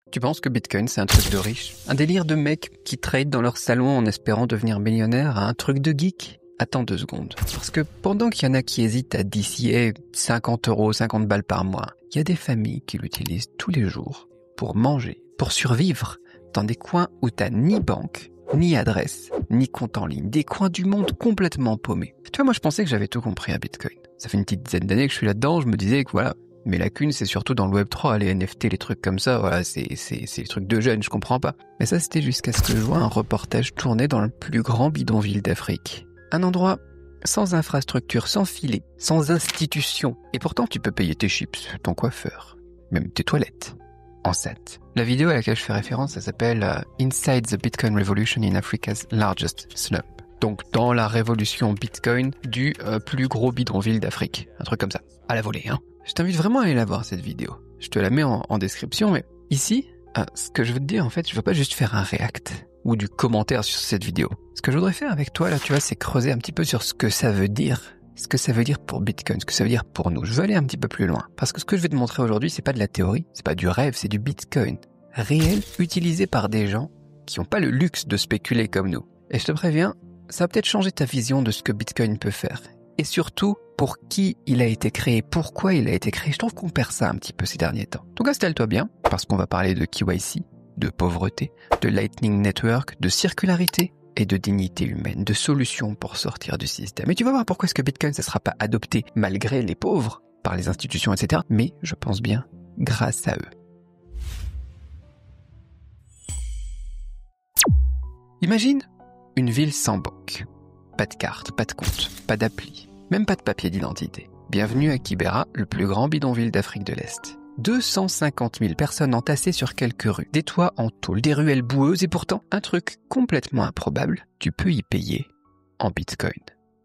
Tu penses que Bitcoin, c'est un truc de riche? Un délire de mecs qui trade dans leur salon en espérant devenir millionnaire à un truc de geek? Attends 2 secondes. Parce que pendant qu'il y en a qui hésitent à DCA 50 €, 50 balles par mois, il y a des familles qui l'utilisent tous les jours pour manger, pour survivre dans des coins où t'as ni banque, ni adresse, ni compte en ligne. Des coins du monde complètement paumés. Tu vois, moi je pensais que j'avais tout compris à Bitcoin. Ça fait une petite dizaine d'années que je suis là-dedans, je me disais que voilà, mes lacunes c'est surtout dans le Web3, les NFT, les trucs comme ça, voilà, c'est les trucs de jeunes, je comprends pas. Mais ça c'était jusqu'à ce que je vois un reportage tourné dans le plus grand bidonville d'Afrique. Un endroit sans infrastructure, sans filet, sans institution. Et pourtant, tu peux payer tes chips, ton coiffeur, même tes toilettes, en SAT. La vidéo à laquelle je fais référence, ça s'appelle Inside the Bitcoin Revolution in Africa's Largest Slum. Donc, dans la révolution Bitcoin du plus gros bidonville d'Afrique. Un truc comme ça. À la volée, hein. Je t'invite vraiment à aller la voir, cette vidéo. Je te la mets en description, mais ici, ce que je veux te dire, en fait, je veux pas juste faire un react ou du commentaire sur cette vidéo. Ce que je voudrais faire avec toi, là, tu vois, c'est creuser un petit peu sur ce que ça veut dire. Ce que ça veut dire pour Bitcoin, ce que ça veut dire pour nous. Je veux aller un petit peu plus loin. Parce que ce que je vais te montrer aujourd'hui, c'est pas de la théorie, c'est pas du rêve, c'est du Bitcoin. Réel, utilisé par des gens qui n'ont pas le luxe de spéculer comme nous. Et je te préviens, ça va peut-être changer ta vision de ce que Bitcoin peut faire. Et surtout, pour qui il a été créé, pourquoi il a été créé. Je trouve qu'on perd ça un petit peu ces derniers temps. Donc installe-toi bien, parce qu'on va parler de KYC, de pauvreté, de Lightning Network, de circularité et de dignité humaine, de solutions pour sortir du système. Et tu vas voir pourquoi est-ce que Bitcoin ne sera pas adopté malgré les pauvres, par les institutions, etc. Mais je pense bien grâce à eux. Imagine une ville sans banque. Pas de carte, pas de compte, pas d'appli, même pas de papier d'identité. Bienvenue à Kibera, le plus grand bidonville d'Afrique de l'Est. 250 000 personnes entassées sur quelques rues, des toits en tôle, des ruelles boueuses et pourtant, un truc complètement improbable, tu peux y payer en Bitcoin.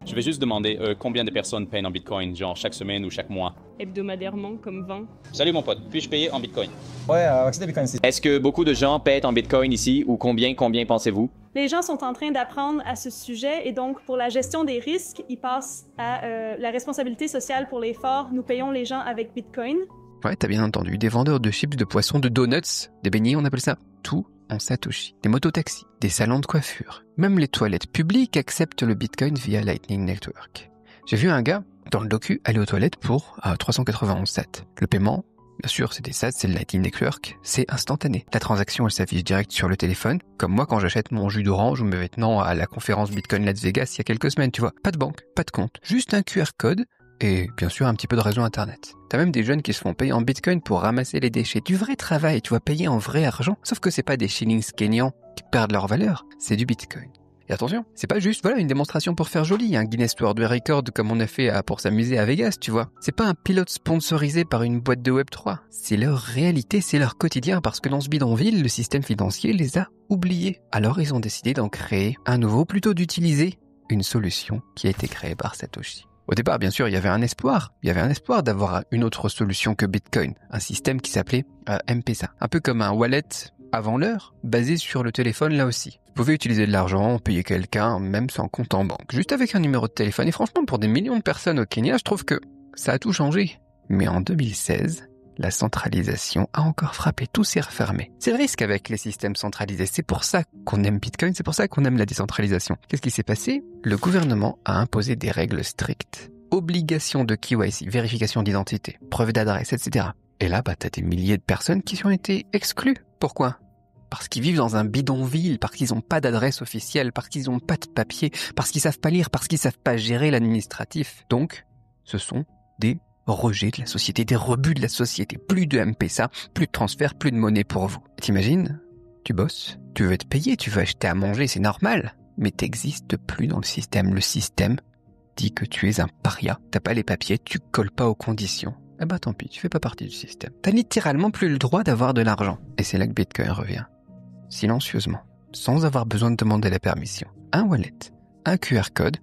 Je vais juste demander combien de personnes payent en Bitcoin, genre chaque semaine ou chaque mois? Hebdomadairement, comme 20. Salut mon pote, puis-je payer en Bitcoin? Ouais, c'est des Bitcoins ici. Est-ce que beaucoup de gens paient en Bitcoin ici ou combien pensez-vous? Les gens sont en train d'apprendre à ce sujet et donc pour la gestion des risques, ils passent à la responsabilité sociale pour les forts. Nous payons les gens avec Bitcoin. Ouais, t'as bien entendu, des vendeurs de chips, de poissons, de donuts, des beignets, on appelle ça, tout en Satoshi. Des mototaxis, des salons de coiffure. Même les toilettes publiques acceptent le Bitcoin via Lightning Network. J'ai vu un gars, dans le docu, aller aux toilettes pour 391 sats. Le paiement, bien sûr, c'est des sats, c'est le Lightning Network, c'est instantané. La transaction, elle s'affiche direct sur le téléphone, comme moi quand j'achète mon jus d'orange ou mes vêtements à la conférence Bitcoin Las Vegas il y a quelques semaines, tu vois. Pas de banque, pas de compte, juste un QR code et bien sûr un petit peu de réseau internet. T'as même des jeunes qui se font payer en Bitcoin pour ramasser les déchets. Du vrai travail, tu vas payer en vrai argent. Sauf que c'est pas des shillings kenyans qui perdent leur valeur, c'est du Bitcoin. Et attention, c'est pas juste une démonstration pour faire joli, un Guinness World Record comme on a fait pour s'amuser à Vegas, tu vois. C'est pas un pilote sponsorisé par une boîte de Web3. C'est leur réalité, c'est leur quotidien parce que dans ce bidonville, le système financier les a oubliés. Alors ils ont décidé d'en créer un nouveau, plutôt d'utiliser une solution qui a été créée par Satoshi. Au départ, bien sûr, il y avait un espoir. Il y avait un espoir d'avoir une autre solution que Bitcoin. Un système qui s'appelait M-Pesa. Un peu comme un wallet avant l'heure, basé sur le téléphone là aussi. Vous pouvez utiliser de l'argent, payer quelqu'un, même sans compte en banque. Juste avec un numéro de téléphone. Et franchement, pour des millions de personnes au Kenya, je trouve que ça a tout changé. Mais en 2016, la centralisation a encore frappé, tout s'est refermé. C'est le risque avec les systèmes centralisés. C'est pour ça qu'on aime Bitcoin, c'est pour ça qu'on aime la décentralisation. Qu'est-ce qui s'est passé? Le gouvernement a imposé des règles strictes. Obligation de KYC, vérification d'identité, preuve d'adresse, etc. Et là, t'as des milliers de personnes qui ont été exclues. Pourquoi? Parce qu'ils vivent dans un bidonville, parce qu'ils n'ont pas d'adresse officielle, parce qu'ils n'ont pas de papier, parce qu'ils savent pas lire, parce qu'ils savent pas gérer l'administratif. Donc, ce sont des rejets de la société, des rebuts de la société. Plus de M-Pesa, plus de transfert, plus de monnaie pour vous. T'imagines? Tu bosses, tu veux être payé, tu veux acheter à manger, c'est normal. Mais t'existes plus dans le système. Le système dit que tu es un paria. T'as pas les papiers, tu colles pas aux conditions. Eh ben tant pis, tu fais pas partie du système. T'as littéralement plus le droit d'avoir de l'argent. Et c'est là que Bitcoin revient. Silencieusement, sans avoir besoin de demander la permission. Un wallet, un QR code,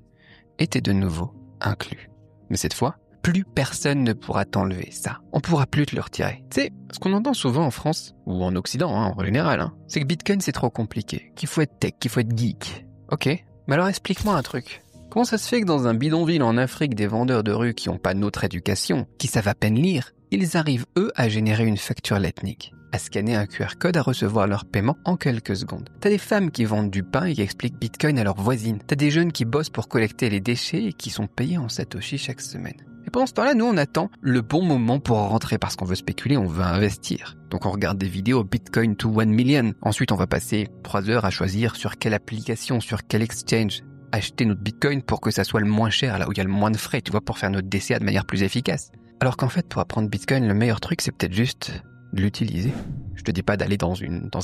et t'es de nouveau inclus. Mais cette fois, plus personne ne pourra t'enlever ça. On pourra plus te le retirer. Tu sais, ce qu'on entend souvent en France, ou en Occident en général, c'est que Bitcoin c'est trop compliqué, qu'il faut être tech, qu'il faut être geek. Ok, mais alors explique-moi un truc. Comment ça se fait que dans un bidonville en Afrique, des vendeurs de rue qui n'ont pas notre éducation, qui savent à peine lire, ils arrivent eux à générer une facture Lightning? à scanner un QR code, à recevoir leur paiement en quelques secondes. T'as des femmes qui vendent du pain et qui expliquent Bitcoin à leurs voisines. T'as des jeunes qui bossent pour collecter les déchets et qui sont payés en Satoshi chaque semaine. Et pendant ce temps-là, nous, on attend le bon moment pour rentrer parce qu'on veut spéculer, on veut investir. Donc on regarde des vidéos Bitcoin to 1 million. Ensuite, on va passer 3 heures à choisir sur quelle application, sur quel exchange acheter notre Bitcoin pour que ça soit le moins cher, là où il y a le moins de frais, tu vois, pour faire notre DCA de manière plus efficace. Alors qu'en fait, pour apprendre Bitcoin, le meilleur truc, c'est peut-être juste de l'utiliser. Je te dis pas d'aller dans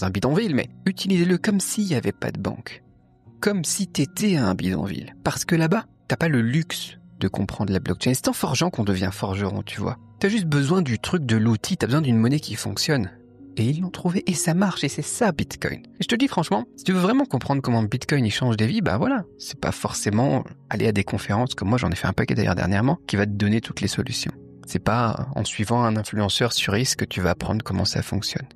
un bidonville, mais utilisez-le comme s'il n'y avait pas de banque. Comme si t'étais à un bidonville. Parce que là-bas, t'as pas le luxe de comprendre la blockchain. C'est en forgeant qu'on devient forgeron, tu vois. T'as juste besoin du truc, de l'outil, t'as besoin d'une monnaie qui fonctionne. Et ils l'ont trouvé, et ça marche, et c'est ça Bitcoin. Et je te dis franchement, si tu veux vraiment comprendre comment Bitcoin il change des vies, bah voilà. C'est pas forcément aller à des conférences, comme moi j'en ai fait un paquet d'ailleurs dernièrement, qui va te donner toutes les solutions. C'est pas en suivant un influenceur sur X que tu vas apprendre comment ça fonctionne.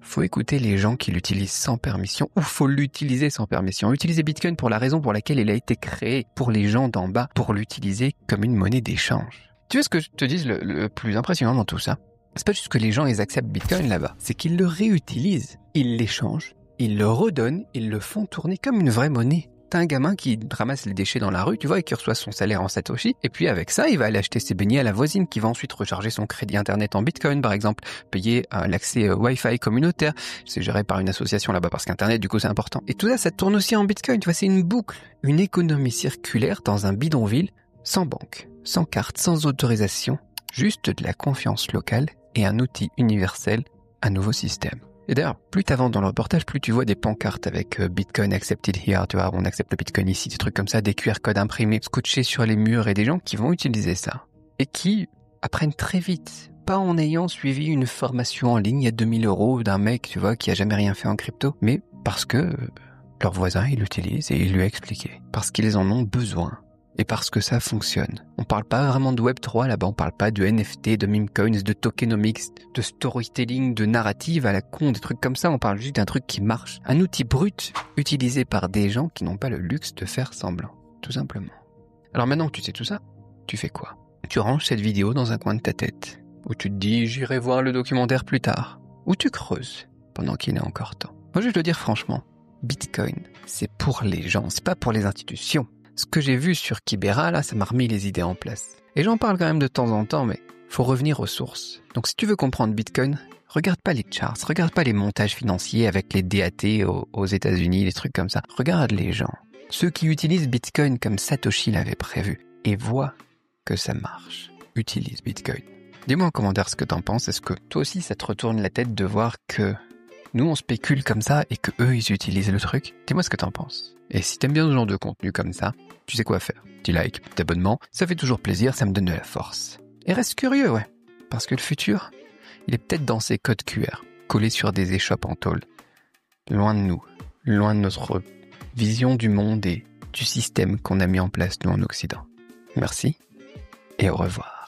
Faut écouter les gens qui l'utilisent sans permission, ou faut l'utiliser sans permission. Utiliser Bitcoin pour la raison pour laquelle il a été créé, pour les gens d'en bas, pour l'utiliser comme une monnaie d'échange. Tu veux ce que je te dise le plus impressionnant dans tout ça? C'est pas juste que les gens ils acceptent Bitcoin là-bas, c'est qu'ils le réutilisent, ils l'échangent, ils le redonnent, ils le font tourner comme une vraie monnaie. T'as un gamin qui ramasse les déchets dans la rue, tu vois, et qui reçoit son salaire en Satoshi, et puis avec ça, il va aller acheter ses beignets à la voisine, qui va ensuite recharger son crédit internet en Bitcoin, par exemple, payer l'accès Wi-Fi communautaire, c'est géré par une association là-bas, parce qu'Internet, du coup, c'est important. Et tout ça, ça tourne aussi en Bitcoin, tu vois, c'est une boucle, une économie circulaire dans un bidonville, sans banque, sans carte, sans autorisation, juste de la confiance locale, et un outil universel, un nouveau système. Et d'ailleurs, plus t'avances dans le reportage, plus tu vois des pancartes avec Bitcoin accepted here, tu vois, on accepte le Bitcoin ici, des trucs comme ça, des QR codes imprimés, scotchés sur les murs et des gens qui vont utiliser ça. Et qui apprennent très vite, pas en ayant suivi une formation en ligne à 2000 € d'un mec, tu vois, qui a jamais rien fait en crypto, mais parce que leur voisin, il l'utilise et il lui a expliqué. Parce qu'ils en ont besoin. Et parce que ça fonctionne. On parle pas vraiment de Web3 là-bas, on parle pas de NFT, de meme coins, de tokenomics, de storytelling, de narrative à la con, des trucs comme ça, on parle juste d'un truc qui marche. Un outil brut, utilisé par des gens qui n'ont pas le luxe de faire semblant, tout simplement. Alors maintenant que tu sais tout ça, tu fais quoi? Tu ranges cette vidéo dans un coin de ta tête, ou tu te dis j'irai voir le documentaire plus tard, ou tu creuses pendant qu'il est encore temps. Moi je vais te le dire franchement, Bitcoin, c'est pour les gens, c'est pas pour les institutions. Ce que j'ai vu sur Kibera, là, ça m'a remis les idées en place. Et j'en parle quand même de temps en temps, mais faut revenir aux sources. Donc si tu veux comprendre Bitcoin, regarde pas les charts, regarde pas les montages financiers avec les DAT aux États-Unis, des trucs comme ça. Regarde les gens, ceux qui utilisent Bitcoin comme Satoshi l'avait prévu, et vois que ça marche. Utilise Bitcoin. Dis-moi en commentaire ce que t'en penses. Est-ce que toi aussi ça te retourne la tête de voir que nous on spécule comme ça et que eux ils utilisent le truc? Dis-moi ce que t'en penses. Et si t'aimes bien ce genre de contenu comme ça, tu sais quoi faire. Petit like, petit abonnement, ça fait toujours plaisir, ça me donne de la force. Et reste curieux, ouais. Parce que le futur, il est peut-être dans ces codes QR, collés sur des échoppes en tôle. Loin de nous, loin de notre vision du monde et du système qu'on a mis en place nous en Occident. Merci et au revoir.